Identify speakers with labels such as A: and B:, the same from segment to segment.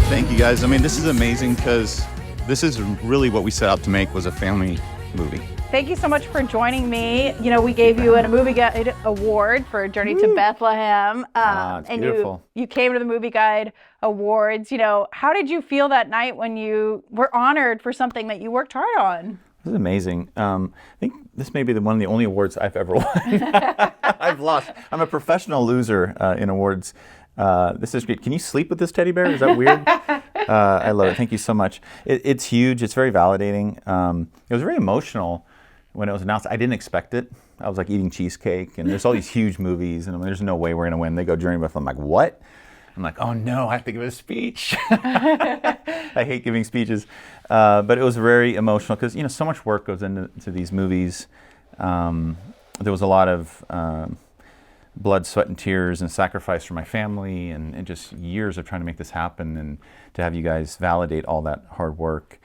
A: Thank you guys. I mean, this is amazing because this is really what we set out to make, was a family movie.
B: Thank you so much for joining me. You know, we gave you a Movieguide award for Journey to Bethlehem.
A: It's
B: and
A: beautiful.
B: you came to the Movieguide Awards. You know, how did you feel that night when you were honored for something that you worked hard on?
C: This is amazing. I think this may be one of the only awards I've ever won. I've lost. I'm a professional loser in awards. This is great. Can you sleep with this teddy bear? Is that weird? I love it. Thank you so much. It's huge. It's very validating. It was very emotional when it was announced. I didn't expect it. I was like eating cheesecake, and there's all these huge movies, and I'm like, there's no way we're going to win. They go Journey to Bethlehem. I'm like, what? I'm like, oh no, I have to give a speech. I hate giving speeches. But it was very emotional because, you know, so much work goes into these movies. There was a lot of blood, sweat, and tears and sacrifice for my family, and just years of trying to make this happen, and to have you guys validate all that hard work.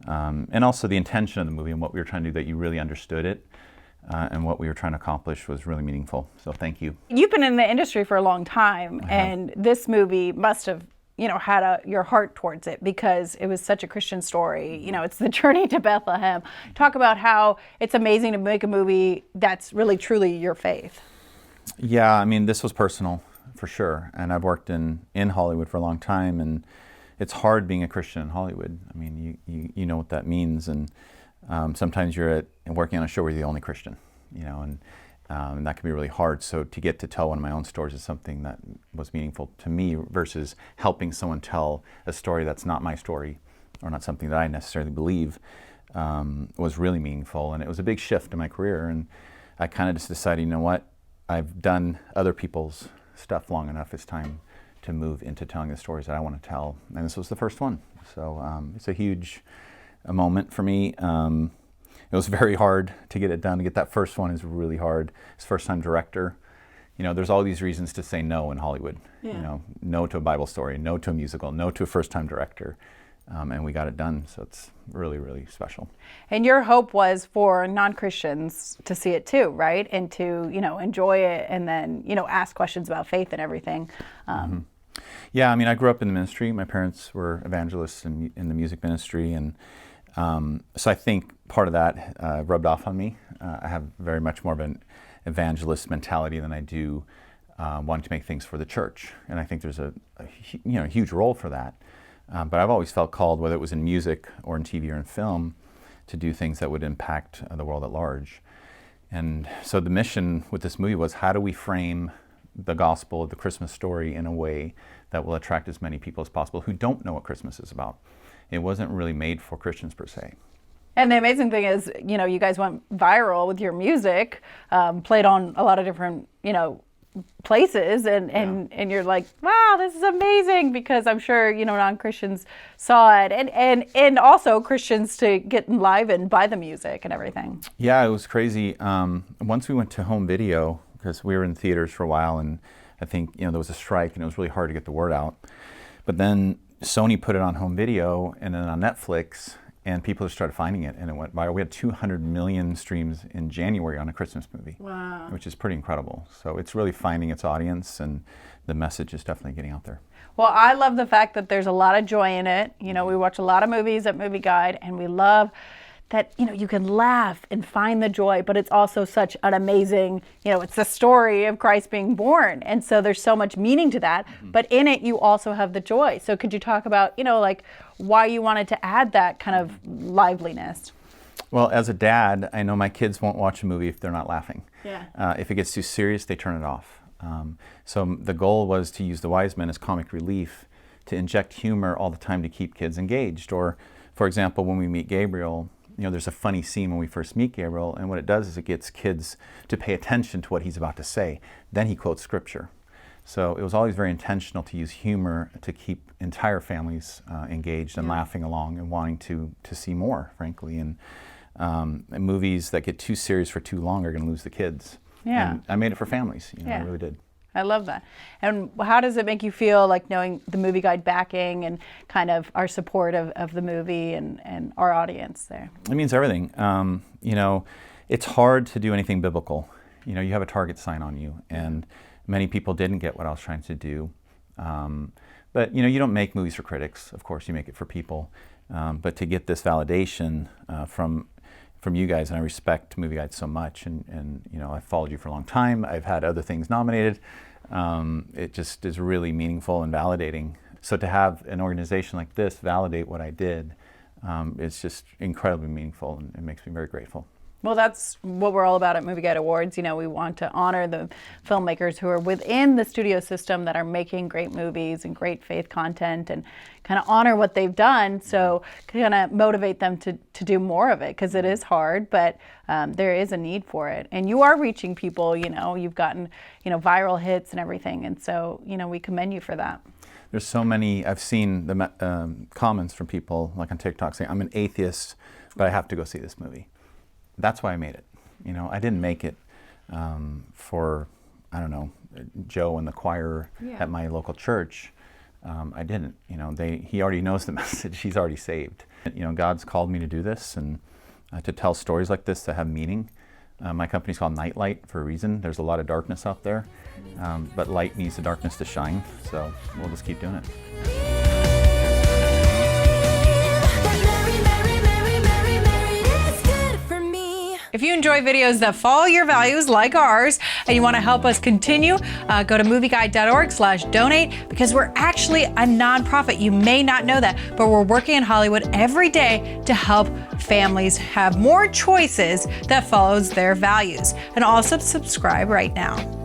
C: And also the intention of the movie and what we were trying to do, that you really understood it. And what we were trying to accomplish was really meaningful. So thank you.
B: You've been in the industry for a long time, and this movie must have, you know, had your heart towards it because it was such a Christian story. You know, it's the Journey to Bethlehem. Talk about how it's amazing to make a movie that's really truly your faith.
C: Yeah, I mean, this was personal for sure. And I've worked in Hollywood for a long time, and it's hard being a Christian in Hollywood. I mean, you know what that means. And sometimes you're working on a show where you're the only Christian, you know, and that can be really hard. So to get to tell one of my own stories is something that was meaningful to me, versus helping someone tell a story that's not my story or not something that I necessarily believe, was really meaningful. And it was a big shift in my career. And I kind of just decided, you know what, I've done other people's stuff long enough. It's time to move into telling the stories that I want to tell. And this was the first one. So it's a huge moment for me. It was very hard to get it done. To get that first one is really hard. It's first-time director. You know, there's all these reasons to say no in Hollywood. Yeah. You know, no to a Bible story, no to a musical, no to a first-time director. And we got it done, so it's really, really special.
B: And your hope was for non-Christians to see it too, right? And to, you know, enjoy it, and then, you know, ask questions about faith and everything.
C: Yeah, I mean, I grew up in the ministry. My parents were evangelists in the music ministry, and so I think part of that rubbed off on me. I have very much more of an evangelist mentality than I do wanting to make things for the church. And I think there's a huge role for that. But I've always felt called, whether it was in music or in TV or in film, to do things that would impact the world at large. And so the mission with this movie was, how do we frame the gospel, the Christmas story, in a way that will attract as many people as possible who don't know what Christmas is about. It wasn't really made for Christians per se.
B: And the amazing thing is, you know, you guys went viral with your music, played on a lot of different, you know, places, and you're like, wow, this is amazing, because I'm sure, you know, non-Christians saw it, and also Christians to get enlivened by the music and everything.
C: Yeah, it was crazy. Once we went to home video, because we were in theaters for a while, and I think, you know, there was a strike and it was really hard to get the word out. But then Sony put it on home video and then on Netflix, and people just started finding it, and it went viral. We had 200 million streams in January on a Christmas movie.
B: Wow.
C: Which is pretty incredible. So it's really finding its audience, and the message is definitely getting out there.
B: Well, I love the fact that there's a lot of joy in it. You know, we watch a lot of movies at Movieguide, and we love that, you know, you can laugh and find the joy, but it's also such an amazing, you know, it's the story of Christ being born. And so there's so much meaning to that, but in it you also have the joy. So could you talk about, you know, like why you wanted to add that kind of liveliness?
C: Well, as a dad, I know my kids won't watch a movie if they're not laughing.
B: Yeah.
C: If it gets too serious, they turn it off. So the goal was to use the wise men as comic relief, to inject humor all the time to keep kids engaged. Or, for example, when we meet Gabriel, you know, there's a funny scene when we first meet Gabriel, and what it does is it gets kids to pay attention to what he's about to say. Then he quotes scripture. So it was always very intentional to use humor to keep entire families engaged and laughing along and wanting to see more, frankly. And movies that get too serious for too long are going to lose the kids.
B: Yeah.
C: And I made it for families. You know,
B: Yeah.
C: I really did.
B: I love that. And how does it make you feel, like knowing the Movieguide backing and kind of our support of the movie and our audience there?
C: It means everything. You know, it's hard to do anything biblical. You know, you have a target sign on you, and many people didn't get what I was trying to do. But you don't make movies for critics. Of course, you make it for people. But to get this validation from you guys, and I respect Movieguide so much, and I've followed you for a long time. I've had other things nominated. It just is really meaningful and validating. So to have an organization like this validate what I did, it's just incredibly meaningful, and it makes me very grateful.
B: Well, that's what we're all about at Movieguide Awards. We want to honor the filmmakers who are within the studio system that are making great movies and great faith content, and kind of honor what they've done, so kind of motivate them to do more of it, because it is hard, but there is a need for it. And you are reaching people, you've gotten viral hits and everything, and so we commend you for that.
C: There's so many, I've seen the comments from people like on TikTok saying, I'm an atheist, but I have to go see this movie. That's why I made it. I didn't make it for, I don't know, Joe and the choir at my local church. I didn't. He already knows the message. He's already saved. God's called me to do this, and to tell stories like this that have meaning. My company's called Nightlight for a reason. There's a lot of darkness out there, but light needs the darkness to shine. So we'll just keep doing it.
D: If you enjoy videos that follow your values like ours, and you want to help us continue, go to movieguide.org/donate, because we're actually a nonprofit. You may not know that, but we're working in Hollywood every day to help families have more choices that follows their values. And also subscribe right now.